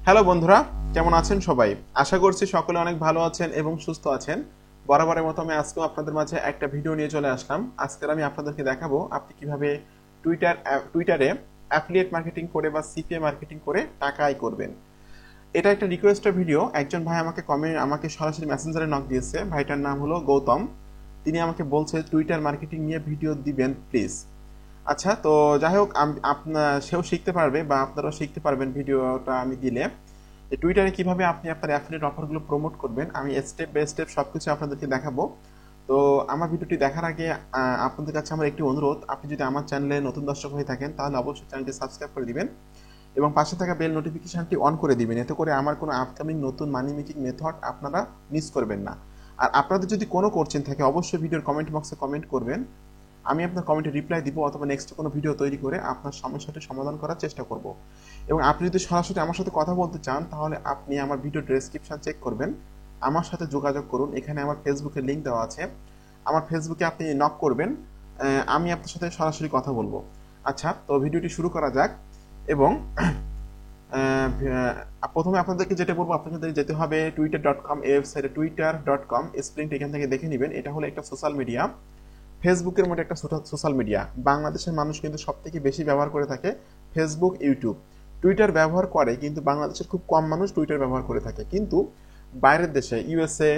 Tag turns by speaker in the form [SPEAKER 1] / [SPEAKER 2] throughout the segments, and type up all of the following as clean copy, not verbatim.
[SPEAKER 1] Hello বন্ধুরা, কেমন আছেন সবাই? আশা করছি সকলে অনেক ভালো আছেন এবং সুস্থ আছেন। বরাবরের মতো আমি আজকেও আপনাদের মাঝে একটা ভিডিও নিয়ে চলে আসলাম। আজকের আমি আপনাদেরকে দেখাবো আপনি কিভাবে টুইটারে অ্যাফিলিয়েট মার্কেটিং করে বা সিপিএ মার্কেটিং করে টাকা আয় করবেন। এটা একটা রিকোয়েস্টের ভিডিও। একজন ভাই আমাকে সরাসরি মেসেঞ্জারে নক দিয়েছে। ভাইটার নাম হলো গৌতম। তিনি আমাকে বলছে টুইটার মার্কেটিং নিয়ে ভিডিও দিবেন প্লিজ। আচ্ছা, তো যাই হোক, সেও শিখতে পারবে বা আপনারাও শিখতে পারবেন ভিডিওটা আমি দিলে। টুইটারে কিভাবে আপনি আপনার অ্যাফিলিয়েট অফারগুলো প্রমোট করবেন আমি স্টেপ বাই স্টেপ সবকিছু আপনাদেরকে দেখাবো। তো আমার ভিডিওটি দেখার আগে আপনাদের কাছে আমার একটি অনুরোধ, আপনি যদি আমার চ্যানেলে নতুন দর্শক হয়ে থাকেন তাহলে অবশ্যই চ্যানেলটি সাবস্ক্রাইব করে দিবেন এবং পাশে থাকা বেল নোটিফিকেশনটি অন করে দিবেন। এতে করে আমার কোনো আপকামিং নতুন মানি মেকিং মেথড আপনারা মিস করবেন না। আর আপনাদের যদি কোনো কোশ্চেন থাকে অবশ্যই ভিডিওর কমেন্ট বক্সে কমেন্ট করবেন। আমি আপনার কমেন্টে রিপ্লাই দিব অথবা নেক্সট কোনো ভিডিও তৈরি করে আপনার সমস্যাটি সমাধান করার চেষ্টা করব। এবং আপনি যদি সরাসরি আমার সাথে কথা বলতে চান তাহলে আপনি আমার ভিডিও ডেসক্রিপশন চেক করবেন, আমার সাথে যোগাযোগ করুন। এখানে আমার ফেসবুকের লিঙ্ক দেওয়া আছে, আমার ফেসবুকে আপনি নক করবেন, আমি আপনার সাথে সরাসরি কথা বলবো। আচ্ছা, তো ভিডিওটি শুরু করা যাক। এবং প্রথমে আপনাদেরকে যেটা বলবো, আপনাদের যেতে হবে twitter.com, এই ওয়েবসাইটে twitter.com স্প্রিংটা এখান থেকে দেখে নেবেন। এটা হলো একটা সোশ্যাল মিডিয়া, ফেসবুকের মধ্যে একটা সোশ্যাল মিডিয়া। বাংলাদেশের মানুষ কিন্তু সব থেকে বেশি ব্যবহার করে থাকে ফেসবুক, ইউটিউব। টুইটার ব্যবহার করে কিন্তু বাংলাদেশের খুব কম মানুষ টুইটার ব্যবহার করে থাকে। কিন্তু বাইরের দেশে ইউএসএ,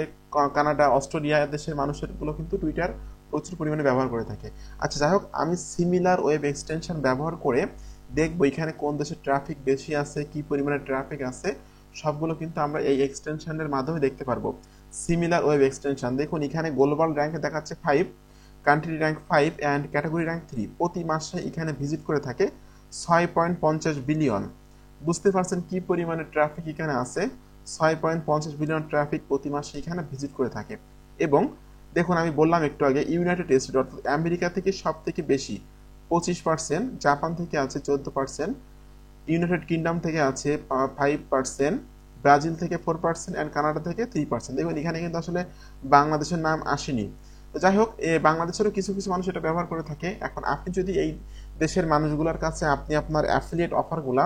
[SPEAKER 1] কানাডা, অস্ট্রেলিয়া দেশের মানুষেরগুলো কিন্তু টুইটার প্রচুর পরিমাণে ব্যবহার করে থাকে। আচ্ছা, যাই হোক, আমি সিমিলার ওয়েব এক্সটেনশন ব্যবহার করে দেখবো এখানে কোন দেশে ট্রাফিক বেশি আছে, কি পরিমাণে ট্রাফিক আছে, সবগুলো কিন্তু আমরা এই এক্সটেনশনের মাধ্যমে দেখতে পারবো। সিমিলার ওয়েব এক্সটেনশন দেখুন, এখানে গ্লোবাল র্যাঙ্কে দেখাচ্ছে 5, country rank 5 and category rank 3। প্রতি মাসে এখানে ভিজিট করে থাকে 6.50 বিলিয়ন। বুঝতে পারছেন কি পরিমাণে ট্রাফিক এখানে আছে। 6.50 বিলিয়ন ট্রাফিক প্রতি মাসে এখানে ভিজিট করে থাকে। এবং দেখুন, আমি বললাম একটু আগে, ইউনাইটেড স্টেট অর্থাৎ আমেরিকা থেকে সব থেকে বেশি 25%, জাপান থেকে আছে 14%, ইউনাইটেড কিংডম থেকে আছে 5%, ব্রাজিল থেকে 4% অ্যান্ড কানাডা থেকে 3%। দেখুন এখানে কিন্তু আসলে বাংলাদেশের নাম আসেনি। তো যাই হোক, বাংলাদেশেরও কিছু কিছু মানুষ এটা ব্যবহার করে থাকে। এখন আপনি যদি এই দেশের মানুষগুলোর কাছে আপনি আপনার অ্যাফিলিয়েট অফারগুলা,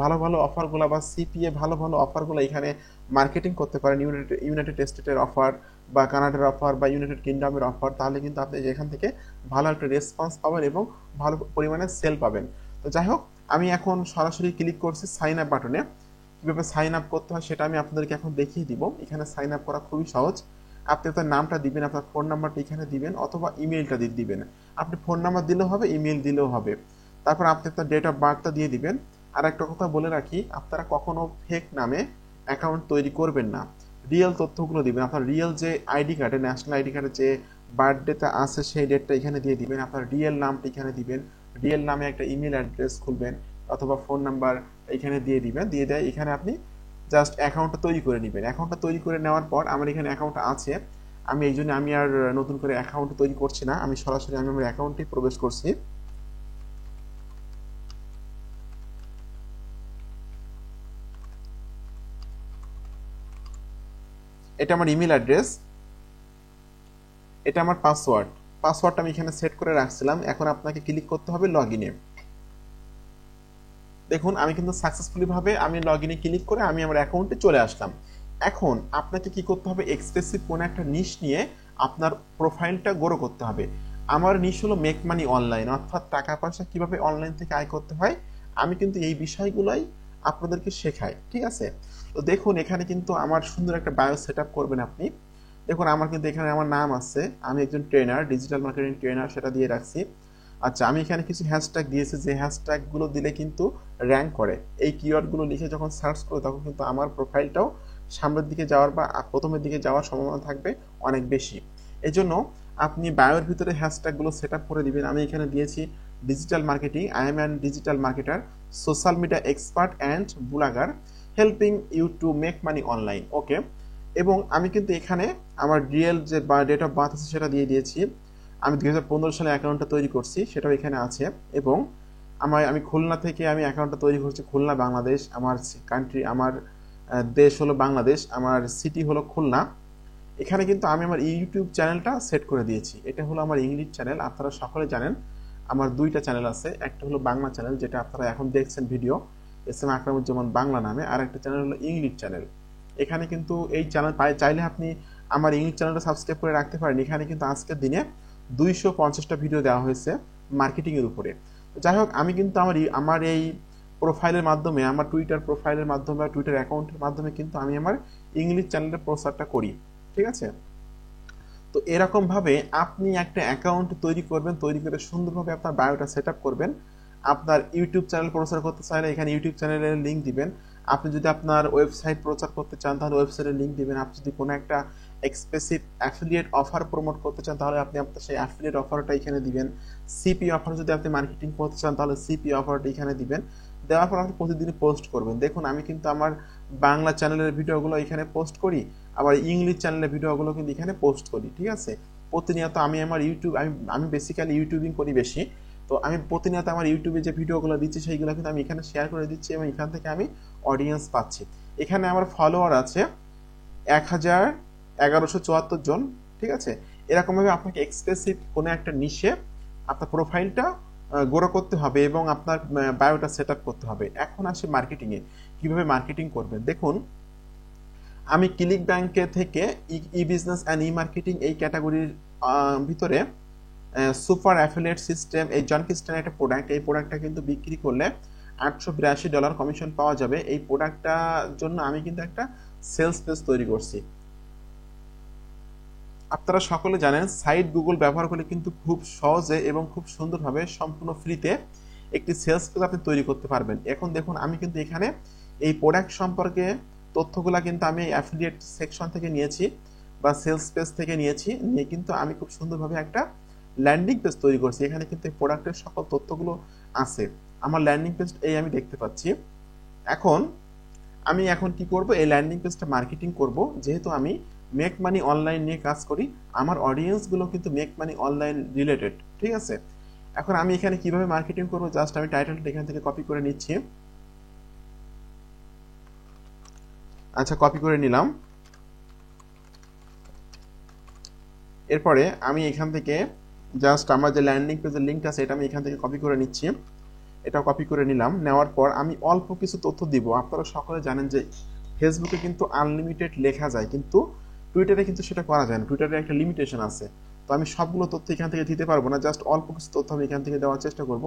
[SPEAKER 1] ভালো ভালো অফারগুলা বা সিপিএ ভালো ভালো অফারগুলো এখানে মার্কেটিং করতে পারেন, ইউনাইটেড স্টেটের অফার বা কানাডার অফার বা ইউনাইটেড কিংডমের অফার, তাহলে কিন্তু আপনি এখান থেকে ভালো একটা রেসপন্স পাবেন এবং ভালো পরিমাণে সেল পাবেন। তো যাই হোক, আমি এখন সরাসরি ক্লিক করছি সাইন আপ বাটনে। কীভাবে সাইন আপ করতে হয় সেটা আমি আপনাদেরকে এখন দেখিয়ে দিব। এখানে সাইন আপ করা খুবই সহজ। আপনি আপনার নামটা দিবেন, আপনার ফোন নাম্বারটা এখানে দিবেন অথবা ইমেইলটা দিবেন। আপনি ফোন নাম্বার দিলেও হবে, ইমেইল দিলেও হবে। তারপর আপনি আপনার ডেট অফ বার্থটা দিয়ে দিবেন। আর একটা কথা বলে রাখি, আপনারা কখনো ফেক নামে অ্যাকাউন্ট তৈরি করবেন না। রিয়েল তথ্যগুলো দিবেন। আপনার রিয়েল যে আইডি কার্ডে, ন্যাশনাল আইডি কার্ডে যে বার্থডেটা আছে সেই ডেটটা এখানে দিয়ে দিবেন। আপনার রিয়েল নামটা এখানে দিবেন। রিয়েল নামে একটা ইমেল অ্যাড্রেস খুলবেন অথবা ফোন নাম্বার এখানে দিয়ে দিবেন। দিয়ে দেয় এখানে আপনি জাস্ট অ্যাকাউন্টটা তৈরি করে নেবেন। অ্যাকাউন্টটা তৈরি করে নেওয়ার পর আমার এখানে অ্যাকাউন্টটা আছে, আমি এই জন্য আমি আর নতুন করে অ্যাকাউন্ট তৈরি করছি না, আমি সরাসরি আমার অ্যাকাউন্টে প্রবেশ করছি। এটা আমার ইমেল অ্যাড্রেস, এটা আমার পাসওয়ার্ডটা আমি এখানে সেট করে রাখছিলাম। এখন আপনাকে ক্লিক করতে হবে লগ ইনে। দেখুন আমি কিন্তু সাকসেসফুলি ভাবে আমি লগ ইনে ক্লিক করে আমি আমার অ্যাকাউন্টে চলে আসলাম। এখন আপনাকে কি করতে হবে, এক্সপ্রেসিভ কোনো একটা নিশ নিয়ে আপনার প্রোফাইলটা গ্রো করতে হবে। আমার নিশ হলো মেক মানি অনলাইন, অর্থাৎ টাকা পয়সা কিভাবে অনলাইন থেকে আয় করতে হয়। আমি কিন্তু এই বিষয়গুলোই আপনাদেরকে শেখাই, ঠিক আছে? তো দেখুন এখানে কিন্তু আমার সুন্দর একটা বায়ো সেট আপ করবেন আপনি। দেখুন আমার কিন্তু এখানে আমার নাম আছে, আমি একজন ট্রেনার, ডিজিটাল মার্কেটিং ট্রেনার, সেটা দিয়ে রাখছি। আচ্ছা, আমি এখানে কিছু হ্যাশট্যাগ দিয়েছি, যে হ্যাশট্যাগুলো দিলে কিন্তু র্যাঙ্ক করে। এই কিওয়ার্ডগুলো লিখে যখন সার্চ করো তখন কিন্তু আমার প্রোফাইলটাও সামনের দিকে যাওয়ার বা প্রথমের দিকে যাওয়ার সম্ভাবনা থাকবে অনেক বেশি। এই জন্য আপনি বায়োর ভিতরে হ্যাশট্যাগুলো সেট আপ করে দিবেন। আমি এখানে দিয়েছি digital marketing, I am an digital marketer, social media expert and blogger, helping you to make money online. Okay, এবং আমি কিন্তু এখানে আমার রিয়েল যে ডেট অফ বার্থ আছে সেটা দিয়ে দিয়েছি। আমি 2015 সালে অ্যাকাউন্টটা তৈরি করছি, সেটাও এখানে আছে। এবং আমি খুলনা থেকে আমি অ্যাকাউন্টটা তৈরি করছি, খুলনা বাংলাদেশ। আমার কান্ট্রি, আমার দেশ হলো বাংলাদেশ, আমার সিটি হলো খুলনা। এখানে কিন্তু আমি আমার ইউটিউব চ্যানেলটা সেট করে দিয়েছি। এটা হলো আমার ইংলিশ চ্যানেল। আপনারা সকলে জানেন আমার দুইটা চ্যানেল আছে, একটা হলো বাংলা চ্যানেল যেটা আপনারা এখন দেখছেন ভিডিও, SM আকরামুজ্জামান বাংলা নামে, আর একটা চ্যানেল হলো ইংলিশ চ্যানেল। এখানে কিন্তু এই চ্যানেল চাইলে আপনি আমার ইংলিশ চ্যানেলটা সাবস্ক্রাইব করে রাখতে পারেন। এখানে কিন্তু আজকের দিনে 250টা ভিডিও দেওয়া হয়েছে মার্কেটিংয়ের উপরে। যাই হোক, আমি কিন্তু আমার এই প্রোফাইলের মাধ্যমে, আমার টুইটার প্রোফাইলের মাধ্যমে বা টুইটার অ্যাকাউন্টের মাধ্যমে কিন্তু আমি আমার ইংলিশ চ্যানেলের প্রচারটা করি, ঠিক আছে। তো এরকম ভাবে আপনি একটা অ্যাকাউন্ট তৈরি করবেন, তৈরি করে সুন্দরভাবে আপনার বায়োটা সেট আপ করবেন। আপনার ইউটিউব চ্যানেল প্রচার করতে চাইলে এখানে ইউটিউব চ্যানেলের লিঙ্ক দিবেন। আপনি যদি আপনার ওয়েবসাইট প্রচার করতে চান তাহলে ওয়েবসাইটের লিঙ্ক দিবেন। আপনি যদি কোনো একটা এক্সপেসিভ অ্যাফিলিয়েট অফার প্রমোট করতে চান তাহলে আপনি আপনার সেই অ্যাফিলিয়েট অফারটা এখানে দিবেন। সিপি অফার যদি আপনি মার্কেটিং করতে চান তাহলে সিপি অফারটা এখানে দিবেন। দেওয়ার পর আপনি প্রতিদিন পোস্ট করবেন। দেখুন, আমি কিন্তু আমার বাংলা চ্যানেলের ভিডিওগুলো এখানে পোস্ট করি, আবার ইংলিশ চ্যানেলের ভিডিওগুলো কিন্তু এখানে পোস্ট করি, ঠিক আছে। প্রতিনিয়ত আমি আমার আমি বেসিক্যালি ইউটিউবিং করি বেশি, তো আমি প্রতিনিয়ত আমার ইউটিউবে যে ভিডিওগুলো দিচ্ছি সেইগুলো কিন্তু আমি এখানে শেয়ার করে দিচ্ছি এবং এখান থেকে আমি অডিয়েন্স পাচ্ছি। এখানে আমার ফলোয়ার আছে 1174 জন, ঠিক আছে। এরকমভাবে আপনাকে এক্সপ্রেসিভ কোনো একটা নিশে আপনার প্রোফাইলটা গ্রো করতে হবে এবং আপনার বায়োটা সেট আপ করতে হবে। এখন আসি মার্কেটিংয়ে, কীভাবে মার্কেটিং করবেন। দেখুন, আমি ক্লিক ব্যাংকে থেকে ই বিজনেস অ্যান্ড ই মার্কেটিং এই ক্যাটাগরির ভিতরে সুপার অ্যাফিলিয়েট সিস্টেম, এই জন কিস্টনের একটা প্রোডাক্ট, এই প্রোডাক্টটা কিন্তু বিক্রি করলে $882 কমিশন পাওয়া যাবে। এই প্রোডাক্টটার জন্য আমি কিন্তু একটা সেলস পেজ তৈরি করছি। আপনারা সকলে জানেন সাইট গুগল ব্যবহার করলে কিন্তু খুব সহজে এবং খুব সুন্দরভাবে সম্পূর্ণ ফ্রিতে একটি সেলস পেজ আপনি তৈরি করতে পারবেন। এখন দেখুন, আমি কিন্তু এখানে এই প্রোডাক্ট সম্পর্কে তথ্যগুলা কিন্তু আমি অ্যাফিলিয়েট সেকশন থেকে নিয়েছি বা সেলস পেজ থেকে নিয়েছি, নিয়ে কিন্তু আমি খুব সুন্দরভাবে একটা ল্যান্ডিং পেজ তৈরি করছি। এখানে কিন্তু এই প্রোডাক্টের সকল তথ্যগুলো আছে। আমার ল্যান্ডিং পেজ এই আমি দেখতে পাচ্ছি। আমি এখন কি করব, এই ল্যান্ডিং পেজটা মার্কেটিং করব। যেহেতু আমি মেক মানি অনলাইন নিয়ে কাজ করি, আমার অডিয়েন্সগুলো কিন্তু মেক মানি অনলাইন রিলেটেড, ঠিক আছে। এখন আমি এখানে কিভাবে মার্কেটিং করব, জাস্ট আমি টাইটেলটা এখান থেকে কপি করে নিচ্ছি। আচ্ছা, কপি করে নিলাম। এরপরে আমি এখান থেকে জাস্ট আমার যে ল্যান্ডিং পেজের লিঙ্কটা আছে এটা আমি এখান থেকে কপি করে নিচ্ছি। এটা কপি করে নিলাম। নেওয়ার পর আমি অল্প কিছু তথ্য দিব। আপনারা সকলে জানেন যে ফেসবুকে কিন্তু আনলিমিটেড লেখা যায়, কিন্তু টুইটারে কিন্তু সেটা করা যায় না। টুইটারে একটা লিমিটেশন আছে। তো আমি সবগুলো তথ্য এখান থেকে দিতে পারবো না, জাস্ট অল্প কিছু তথ্য আমি এখান থেকে দেওয়ার চেষ্টা করব।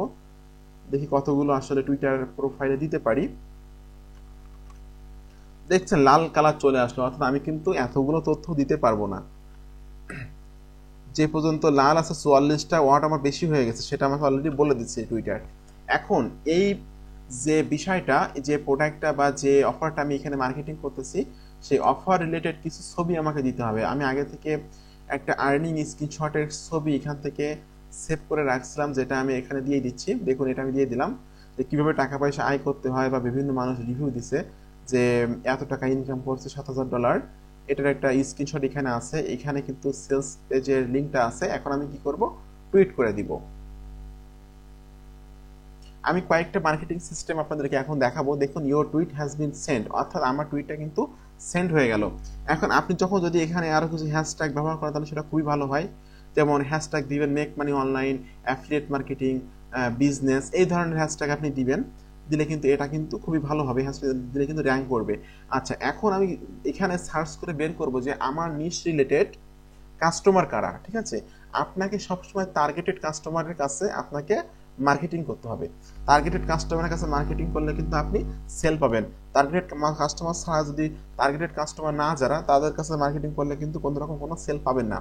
[SPEAKER 1] দেখি কতগুলো আসলে টুইটার প্রোফাইলে দিতে পারি। দেখছেন লাল কালার চলে আসলো, অর্থাৎ আমি কিন্তু এতগুলো তথ্য দিতে পারবো না। যে পর্যন্ত লাল আছে 44টা ওয়ার্ড আমার বেশি হয়ে গেছে, সেটা আমাকে অলরেডি বলে দিচ্ছে টুইটার। এখন এই যে বিষয়টা, যে প্রোডাক্টটা বা যে অফারটা আমি এখানে মার্কেটিং করতেছি, সেই অফার রিলেটেড কিছু ছবি আমাকে দিতে হবে। আমি আগে থেকে একটা আর্নিং স্ক্রিনশটের ছবি এখান থেকে সেভ করে রাখছিলাম, যেটা আমি এখানে দিয়ে দিচ্ছি। দেখুন, এটা আমি দিয়ে দিলাম যে কীভাবে টাকা পয়সা আয় করতে হয়, বা বিভিন্ন মানুষ রিভিউ দিছে যে এত টাকা ইনকাম করছে, $7,000। এটার একটা স্ক্রিনশট এখানে আছে। এখানে কিন্তু সেলস পেজের লিঙ্কটা আছে। এখন আমি কি করব, টুইট করে দিব। আমি কয়েকটা মার্কেটিং সিস্টেম আপনাদেরকে এখন দেখাবো। দেখুন, your tweet has been send, অর্থাৎ আমার টুইটটা কিন্তু সেন্ড হয়ে গেল। এখন আপনি যখন যদি এখানে আরো কিছু হ্যাশট্যাগ ব্যবহার করেন তাহলে সেটা খুবই ভালো হয়। যেমন হ্যাশট্যাগ দিবেন make money online, affiliate marketing, business, এই ধরনের হ্যাশট্যাগ আপনি দিবেন। দিলে কিন্তু এটা কিন্তু খুবই ভালো হবে, হ্যাশট্যাগ দিলে কিন্তু র্যাঙ্ক করবে। আচ্ছা, এখন আমি এখানে সার্চ করে বের করব যে আমার নিশ রিলেটেড কাস্টমার কারা, ঠিক আছে। আপনাকে সবসময় টার্গেটেড কাস্টমারের কাছে আপনাকে মার্কেটিং করতে হবে। টার্গেটেড কাস্টমারের কাছে মার্কেটিং করলে কিন্তু আপনি সেল পাবেন। টার্গেটেড কাস্টমার ছাড়া যদি টার্গেটেড কাস্টমার না যারা, তাদের কাছে মার্কেটিং করলে কিন্তু কোনো রকম কোনো সেল পাবেন না।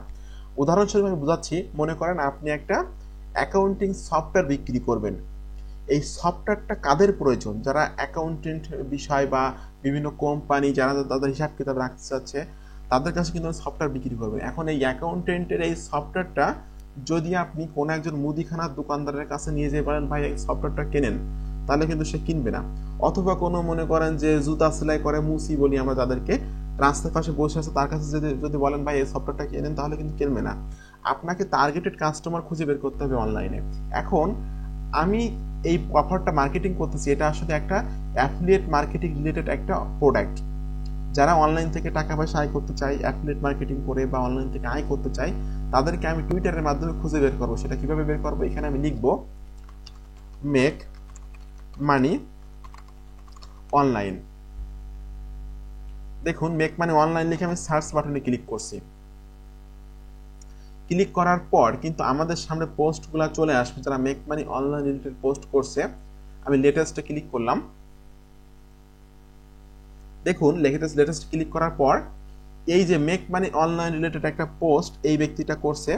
[SPEAKER 1] উদাহরণস্বরূপ আমি বোঝাচ্ছি, মনে করেন আপনি একটা অ্যাকাউন্টিং সফটওয়্যার বিক্রি করবেন। এই সফটওয়্যারটা কাদের প্রয়োজন? যারা অ্যাকাউন্টেন্ট বিষয় বা বিভিন্ন কোম্পানি যারা তাদের হিসাব কিতাব রাখতে চাচ্ছে, তাদের কাছে কিন্তু সফটওয়্যার বিক্রি করবে। এখন এই অ্যাকাউন্টেন্টের এই সফটওয়্যারটা যদি আপনি কোনো একজন মুদিখানার দোকানদারের কাছে নিয়ে যেতে পারেন, ভাই এই সফটওয়্যারটা কেনেন, তাহলে কিন্তু সে কিনবে না। অথবা কোনো মনে করেন যে জুতা সেলাই করে মুসি বলি আমরা যাদেরকে, রাস্তার পাশে বসে আছে, তার কাছে যদি বলেন ভাই এই সফটওয়্যারটা কেনেন, তাহলে কিন্তু কিনবে না। আপনাকে টার্গেটেড কাস্টমার খুঁজে বের করতে হবে অনলাইনে। এখন আমি এই অফারটা মার্কেটিং করতেছি, এটা আসলে একটা অ্যাফিলিয়েট মার্কেটিং রিলেটেড একটা প্রোডাক্ট। যারা অনলাইন থেকে টাকা পয়সা আয় করতে চায়, অ্যাফিলিয়েট মার্কেটিং করে বা অনলাইন থেকে আয় করতে চায়, তাদেরকে আমি টুইটারের মাধ্যমে খুঁজে বের করবো। সেটা কিভাবে বের করবো, এখানে আমি লিখবো মেক মানি অনলাইন। দেখুন মেক মানি অনলাইন লিখে আমি সার্চ বাটনে ক্লিক করছি। ক্লিক করার পর কিন্তু আমাদের সামনে পোস্টগুলো চলে আসবে যারা make money online related post করছে। আমি লেটেস্টে ক্লিক করলাম। দেখুন লেটেস্ট ক্লিক করার পর এই যে মেক মানি অনলাইন রিলেটেড একটা পোস্ট এই ব্যক্তিটা করছে,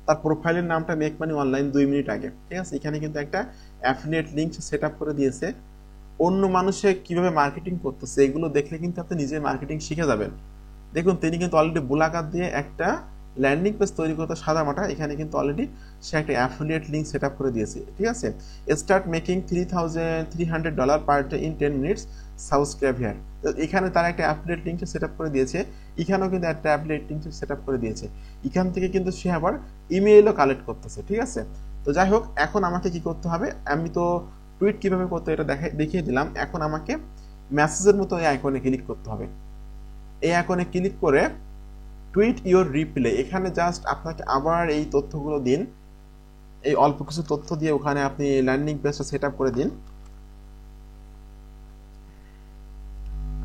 [SPEAKER 1] তার প্রোফাইলের নামটা মেক মানি অনলাইন 2 মিনিট আগে, ঠিক আছে। এখানে কিন্তু একটা অ্যাফিলিয়েট লিঙ্ক সেট আপ করে দিয়েছে। অন্য মানুষে কিভাবে মার্কেটিং করতেছে এগুলো দেখলে কিন্তু আপনি নিজে মার্কেটিং শিখে যাবেন। দেখুন তিনি কিন্তু অলরেডি বুলাকাত দিয়ে একটা ল্যান্ডিং পেজ তৈরি করতে সাদা মাটা, এখানে কিন্তু অলরেডি সে একটা অ্যাফিলিয়েট লিঙ্ক সেট আপ করে দিয়েছে, ঠিক আছে। Start making $3,300 per day in 10 minutes, subscribe here. এখানে তারা একটা অ্যাফিলিয়েট লিঙ্ক সেট আপ করে দিয়েছে, এখানেও কিন্তু একটা অ্যাফিলিয়েট লিঙ্ক সেট আপ করে দিয়েছে। এখান থেকে কিন্তু সে আবার ইমেইলও কালেক্ট করতেছে, ঠিক আছে। তো যাই হোক, এখন আমাকে কি করতে হবে, আমি তো টুইট কিভাবে করতে এটা দেখিয়ে দিলাম। এখন আমাকে মেসেজের মতো এই আইকনে ক্লিক করতে হবে। এই আইকনে ক্লিক করে টুইট ইওর রিপ্লে, এখানে জাস্ট আপনাকে আবার এই তথ্যগুলো দিন, এই অল্প কিছু তথ্য দিয়ে ওখানে আপনি ল্যান্ডিং পেজটা সেট আপ করে দিন।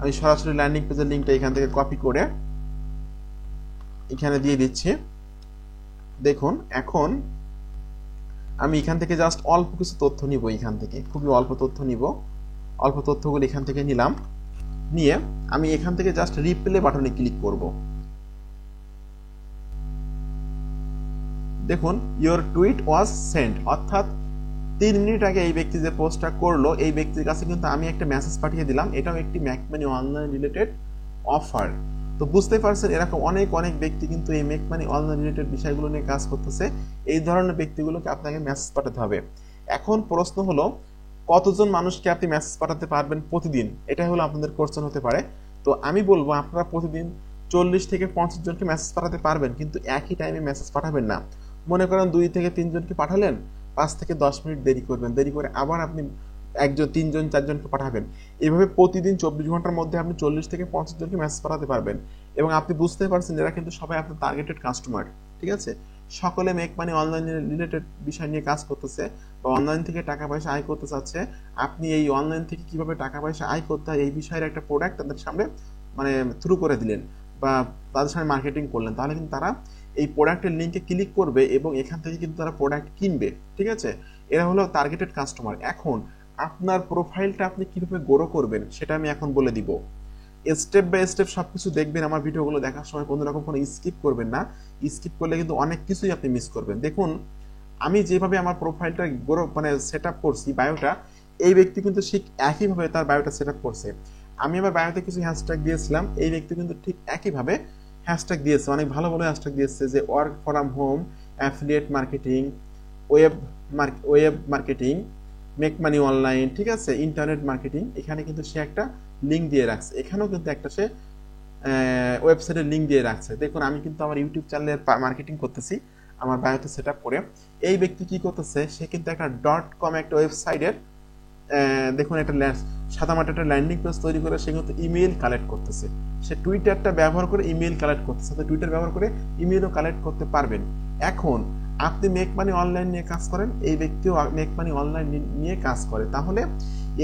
[SPEAKER 1] আমি সরাসরি ল্যান্ডিং পেজের লিঙ্কটা এখান থেকে কপি করে এখানে দিয়ে দিচ্ছি। দেখুন এখন আমি এখান থেকে জাস্ট অল্প কিছু তথ্য নিব, এখান থেকে খুবই অল্প তথ্য নিব। অল্প তথ্যগুলো এখান থেকে নিলাম, নিয়ে আমি এখান থেকে জাস্ট রিপ্লে বাটনে ক্লিক করব। দেখুন ইওর টুইট ওয়াজ সেন্ড, অর্থাৎ 3 মিনিট আগে এই ব্যক্তি যে পোস্টটা করলো এই ব্যক্তির কাছে কিন্তু আমি একটা মেসেজ পাঠিয়ে দিলাম। এটাও একটি make money online related offer. তো বুঝতে পারছেন এরকম অনেক ব্যক্তি কিন্তু এই মেক মানি অনলাইন রিলেটেড বিষয়গুলো নিয়ে কাজ করতেছে। এই ধরনের ব্যক্তিগুলোকে আপনাকে মেসেজ পাঠাতে হবে। এখন প্রশ্ন হলো কতজন মানুষকে আপনি মেসেজ পাঠাতে পারবেন প্রতিদিন, এটাই হলো আপনাদের কোশ্চেন হতে পারে। তো আমি বলবো আপনারা প্রতিদিন 40 থেকে 50 জনকে মেসেজ পাঠাতে পারবেন, কিন্তু একই টাইমে মেসেজ পাঠাবেন না। মনে করেন 2 থেকে 3 জনকে পাঠালেন, 5 থেকে 10 মিনিট দেরি করবেন, দেরি করে আবার আপনি 1 জন 3 জন 4 জনকে পাঠাবেন। এভাবে প্রতিদিন 24 ঘন্টার মধ্যে আপনি 40 থেকে 50 জনকে মেসেজ পাঠাতে পারবেন। এবং আপনি বুঝতে পারছেন এরা কিন্তু সবাই আপনার টার্গেটেড কাস্টমার, ঠিক আছে। সকলে মেক মানি অনলাইন রিলেটেড বিষয় নিয়ে কাজ করতেছে বা অনলাইন থেকে টাকা পয়সা আয় করতে চাচ্ছে। আপনি এই অনলাইন থেকে কিভাবে টাকা পয়সা আয় করতে হয় এই বিষয়ের একটা প্রোডাক্ট তাদের সামনে মানে থ্রু করে দিলেন বা তাদের সামনে মার্কেটিং করলেন, তাহলে কিন্তু তারা এই প্রোডাক্টের লিঙ্কে ক্লিক করবে এবং এখান থেকে কিন্তু তারা প্রোডাক্ট কিনবে, ঠিক আছে। এরা হলো টার্গেটেড কাস্টমার। এখন আপনার প্রোফাইলটা আপনি কিভাবে গ্রো করবেন সেটা আমি এখন বলে দিব। স্টেপ বাই স্টেপ সবকিছু দেখবেন আমার ভিডিওগুলো দেখার সময়, কোনো রকম কোনো স্কিপ করবেন না। স্কিপ করলে কিন্তু অনেক কিছুই আপনি মিস করবেন। দেখুন আমি যেভাবে আমার প্রোফাইলটা মানে সেট আপ করছি বায়োটা, এই ব্যক্তি কিন্তু ঠিক একইভাবে তার বায়োটা সেট আপ করছে। আমি আমার বায়োতে কিছু হ্যাশট্যাগ দিয়েছিলাম, এই ব্যক্তি কিন্তু ঠিক একইভাবে হ্যাশট্যাগ দিয়েছে, অনেক ভালো ভালো হ্যাশট্যাগ দিয়েছে, যে work from home, affiliate marketing, web marketing, make money online, ঠিক আছে, ইন্টারনেট মার্কেটিং। এখানে কিন্তু সে একটা লিঙ্ক দিয়ে রাখছে, এখানেও কিন্তু একটা সে ওয়েবসাইটের লিঙ্ক দিয়ে রাখছে। দেখুন আমি কিন্তু আমার ইউটিউব চ্যানেলের মার্কেটিং করতেছি আমার বায়োতে সেট আপ করে। এই ব্যক্তি কি করতেছে, সে কিন্তু একটা .com একটা ওয়েবসাইটের দেখুন একটা সাদামাটা একটা ল্যান্ডিং পেজ তৈরি করে সে কিন্তু ইমেইল কালেক্ট করতেছে। সে টুইটারটা ব্যবহার করে ইমেইল কালেক্ট করতেছে, তো টুইটার ব্যবহার করে ইমেইলও কালেক্ট করতে পারবেন। এখন আপনি মেক মানি অনলাইন নিয়ে কাজ করেন, এই ব্যক্তিও মেক মানি অনলাইন নিয়ে কাজ করে, তাহলে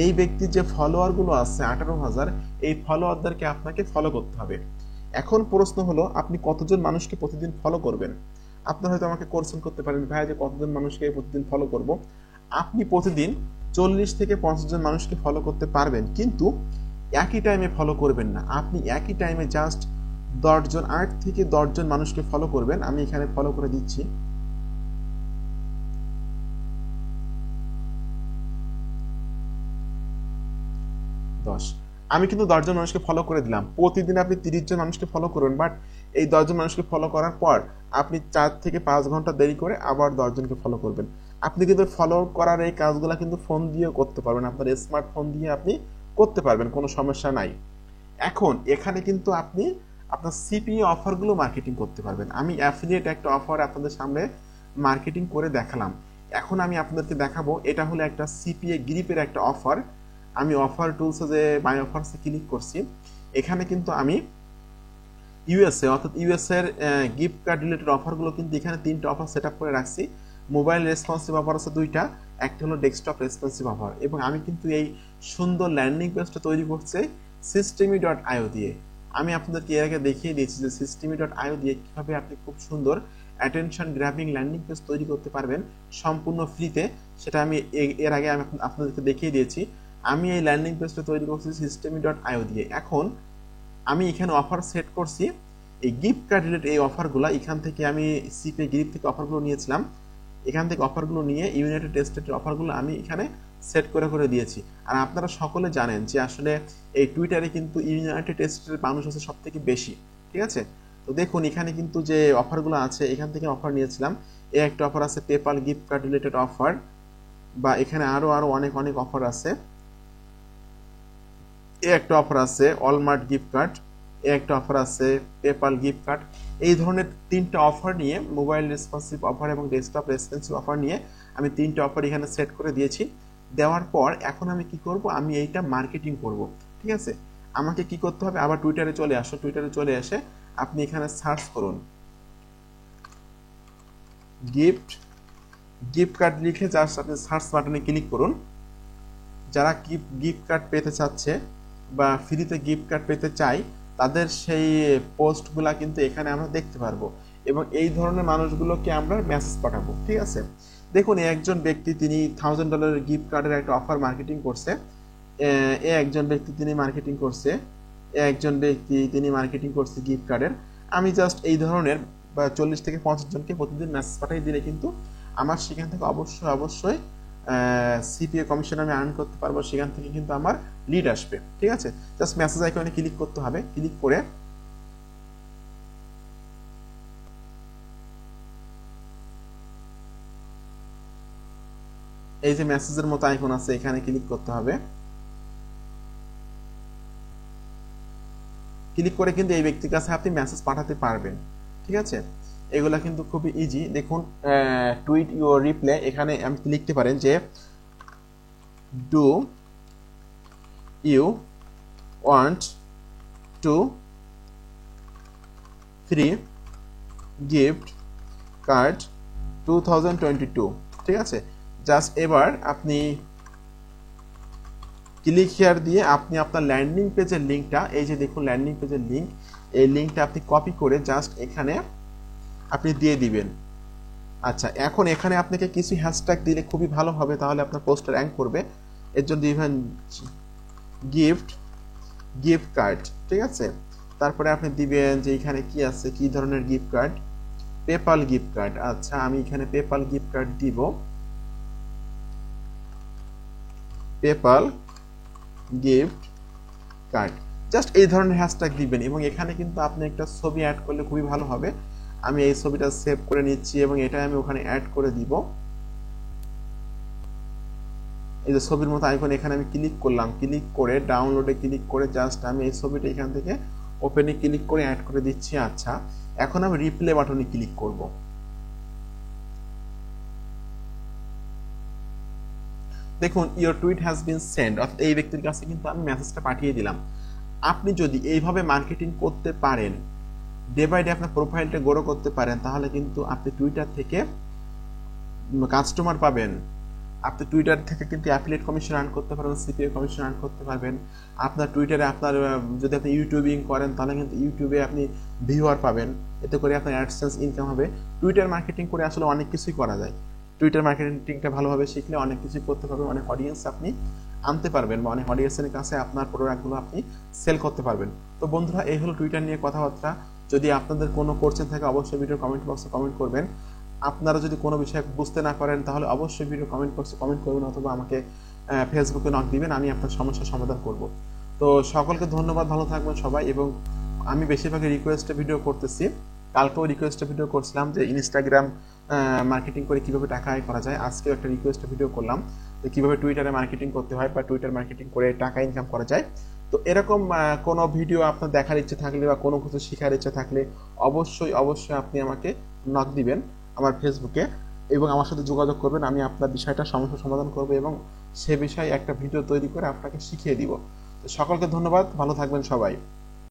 [SPEAKER 1] এই ব্যক্তির যে ফলোয়ারগুলো আছে 18,000, এই ফলোয়ারদেরকে আপনাকে ফলো করতে হবে। এখন প্রশ্ন হলো আপনি কতজন মানুষকে প্রতিদিন ফলো করবেন। আপনারা হয়তো আমাকে কোশ্চেন করতে পারেন ভাই যে কতজন মানুষকে প্রতিদিন ফলো করব। আপনি প্রতিদিন 40 থেকে 50 জন মানুষকে ফলো করতে পারবেন, কিন্তু একই টাইমে ফলো করবেন না। আপনি একই টাইমে জাস্ট 10 জন 8 থেকে 10 জন মানুষকে ফলো করবেন। আমি এখানে ফলো করে দিচ্ছি। আমি কিন্তু 10 জন মানুষকে ফলো করে দিলাম। প্রতিদিন আপনি 30 জন মানুষকে ফলো করবেন, বাট এই 10 জন মানুষকে ফলো করার পর আপনি 4 থেকে 5 ঘন্টা দেরি করে আবার 10 জনকে ফলো করবেন। আপনি কিন্তু ফলো করার এই কাজগুলো কিন্তু ফোন দিয়েও করতে পারবেন, আপনার স্মার্টফোন দিয়ে আপনি করতে পারবেন, কোনো সমস্যা নাই। এখন এখানে কিন্তু আপনি আপনার সিপিএ অফারগুলো মার্কেটিং করতে পারবেন। আমি অ্যাফিলিয়েট একটা অফার আপনাদের সামনে মার্কেটিং করে দেখালাম, এখন আমি আপনাদেরকে দেখাবো এটা হলো একটা সিপিএ গ্রিপের একটা অফার। আমি অফার টুলসে যে মাই অফারসে ক্লিক করছি, এখানে কিন্তু আমি ইউএসএ অর্থাৎ ইউএসএর গিফট কার্ড রিলেটেড অফারগুলো কিন্তু এখানে 3টা অফার সেট আপ করে রাখছি। মোবাইল রেসপন্সিভ অফার আছে 2টা, একটা হলো ডেস্কটপ রেসপন্সিভ অফার। এবং আমি কিন্তু এই সুন্দর ল্যান্ডিং পেজটা তৈরি করছে systemy.io দিয়ে। আমি আপনাদেরকে এর আগে দেখিয়ে দিয়েছি যে systemy.io দিয়ে কিভাবে আপনি খুব সুন্দর অ্যাটেনশন গ্র্যাবিং ল্যান্ডিং পেজ তৈরি করতে পারবেন সম্পূর্ণ ফ্রিতে, সেটা আমি এর আগে আমি আপনাদেরকে দেখিয়ে দিয়েছি। আমি এই ল্যান্ডিং পেজটা তৈরি করছি systemy.io দিয়ে। এখন আমি এখানে অফার সেট করছি, এই গিফট কার্ড রিলেটেড এই অফারগুলো এখান থেকে আমি সিপে গিফট থেকে অফারগুলো নিয়েছিলাম, এখান থেকে অফারগুলো নিয়ে ইউনাইটেড স্টেটের অফারগুলো আমি এখানে সেট করে দিয়েছি। আর আপনারা সকলে জানেন যে আসলে এই টুইটারে কিন্তু ইউনাইটেড স্টেটের মানুষ আছে সব থেকে বেশি, ঠিক আছে। তো দেখুন এখানে কিন্তু যে অফারগুলো আছে এখান থেকে অফার নিয়েছিলাম। এই একটা অফার আছে PayPal gift card related offer, বা এখানে আরো অনেক অফার আছে। এই একটা অফার আছে অলমার্ট গিফট কার্ড, এই একটা অফার আছে পেপাল গিফট কার্ড। এই ধরনের 3টা অফার নিয়ে, মোবাইল রেসপন্সিভ অফার এবং ডেস্কটপ রেসপন্সিভ অফার নিয়ে আমি 3টা অফার এখানে সেট করে দিয়েছি। দেওয়ার পর এখন আমি কি করব, আমি এইটা মার্কেটিং করব, ঠিক আছে। আমাকে কি করতে হবে, আবার টুইটারে চলে আসো, টুইটারে চলে এসে আপনি এখানে সার্চ করুন গিফট কার্ড লিখে জাস্ট আপনি সার্চ বাটনে ক্লিক করুন। যারা গিফট কার্ড পেতে চাচ্ছে বা ফ্রিতে গিফট কার্ড পেতে চাই তাদের সেই পোস্টগুলা কিন্তু এখানে আমরা দেখতে পারবো, এবং এই ধরনের মানুষগুলোকে আমরা মেসেজ পাঠাবো, ঠিক আছে। দেখুন একজন ব্যক্তি তিনি $1000 গিফট কার্ডের একটা অফার মার্কেটিং করছে, একজন ব্যক্তি তিনি মার্কেটিং করছে গিফট কার্ডের। আমি জাস্ট এই ধরনের 40 থেকে 50 জনকে প্রতিদিন মেসেজ পাঠিয়ে দিলে কিন্তু আমার সেখান থেকে অবশ্যই সিপিএ কমিশন আমি আর্ন করতে পারবো, সেখান থেকে কিন্তু আমার লিড আসবে, ঠিক আছে। জাস্ট মেসেজ আইকনে ক্লিক করতে হবে, ক্লিক করে এই যে মেসেজের মতো আইকন আছে এখানে ক্লিক করতে হবে। ক্লিক করে কিন্তু এই ব্যক্তির কাছে আপনি মেসেজ পাঠাতে পারবেন, ঠিক আছে। এগুলা কিন্তু খুবই ইজি। দেখুন টুইট ইউর রিপ্লাই, এখানে আপনি লিখতে পারেন যে do you want to free gift card 2022, ঠিক আছে। জাস্ট এবার আপনি ক্লিক হিয়ার দিয়ে আপনি আপনার ল্যান্ডিং পেজের লিঙ্কটা, এই যে দেখুন ল্যান্ডিং পেজের লিঙ্ক, এই লিঙ্কটা আপনি কপি করে জাস্ট এখানে আপনি দিয়ে দিবেন। আচ্ছা, এখন এখানে আপনাকে কিছু হ্যাশট্যাগ দিলে খুবই ভালো হবে, তাহলে আপনার পোস্টটা র্যাঙ্ক করবে। এর জন্য দিবেন গিফট কার্ড, ঠিক আছে। তারপরে আপনি দিবেন যে এখানে কি আছে, কি ধরনের gift card, PayPal gift card. আচ্ছা, আমি এখানে পেপাল গিফট কার্ড দিব, পেপাল গিফট কার্ড। জাস্ট এই ধরনের হ্যাশট্যাগ দিবেন, এবং এখানে কিন্তু আপনি একটা ছবি অ্যাড করলে খুবই ভালো হবে। আমি এই ছবিটা সেভ করে নিচ্ছি এবং এটা আমি ওখানে অ্যাড করে দিব। এই যে ছবির মতো আইকন এখানে আমি ক্লিক করলাম, ক্লিক করে ডাউনলোডে ক্লিক করে জাস্ট আমি এই ছবিটা এখান থেকে ওপেনে ক্লিক করে অ্যাড করে দিচ্ছি। আচ্ছা, এখন আমি রিপ্লে বাটনে ক্লিক করব। দেখুন your tweet has been send, অর্থাৎ এই ব্যক্তির কাছে কিন্তু আমি মেসেজটা পাঠিয়ে দিলাম। আপনি যদি এইভাবে মার্কেটিং করতে পারেন, ডে বাই ডে আপনার প্রোফাইলটা গ্রো করতে পারেন, তাহলে কিন্তু আপনি টুইটার থেকে কাস্টমার পাবেন, আপনি টুইটার থেকে কিন্তু অ্যাফিলিয়েট কমিশন আর্ন করতে পারবেন, সিপিএ কমিশন আর্ন করতে পারবেন। আপনার টুইটারে আপনার যদি আপনি ইউটিউবিং করেন তাহলে কিন্তু ইউটিউবে আপনি ভিউয়ার পাবেন, এতে করে আপনার অ্যাডসেন্স ইনকাম হবে। টুইটার মার্কেটিং করে আসলে অনেক কিছুই করা যায়। টুইটার মার্কেটিংটা ভালোভাবে শিখলে অনেক কিছুই করতে পারবেন, অনেক অডিয়েন্স আপনি আনতে পারবেন, বা অনেক অডিয়েন্সের কাছে আপনার প্রোডাক্টগুলো আপনি সেল করতে পারবেন। তো বন্ধুরা, এই হলো টুইটার নিয়ে কথাবার্তা। যদি আপনাদের কোনো কোশ্চেন থাকে অবশ্যই ভিডিও কমেন্ট বক্সে কমেন্ট করবেন। আপনারা যদি কোনো বিষয় বুঝতে না পারেন তাহলে অবশ্যই ভিডিও কমেন্ট বক্সে কমেন্ট করবেন, অথবা আমাকে ফেসবুকে নক দিবেন, আমি আপনার সমস্যার সমাধান করব। তো সকলকে ধন্যবাদ, ভালো থাকবেন সবাই। এবং আমি বেশিরভাগই রিকোয়েস্টে ভিডিও করতেছি, কালকেও রিকোয়েস্টে ভিডিও করছিলাম যে ইনস্টাগ্রাম মার্কেটিং করে কীভাবে টাকা আয় করা যায়। আজকেও একটা রিকোয়েস্টে ভিডিও করলাম যে কীভাবে টুইটারে মার্কেটিং করতে হয় বা টুইটার মার্কেটিং করে টাকা ইনকাম করা যায়। তো এরকম কোনো ভিডিও আপনার দেখার ইচ্ছে থাকলে বা কোনো কিছু শেখার ইচ্ছে থাকলে অবশ্যই আপনি আমাকে নক দিবেন আমার ফেসবুকে, এবং আমার সাথে যোগাযোগ করবেন। আমি আপনার বিষয়টা সমস্যা সমাধান করব এবং সে বিষয়ে একটা ভিডিও তৈরি করে আপনাকে শিখিয়ে দিব। তো সকলকে ধন্যবাদ, ভালো থাকবেন সবাই।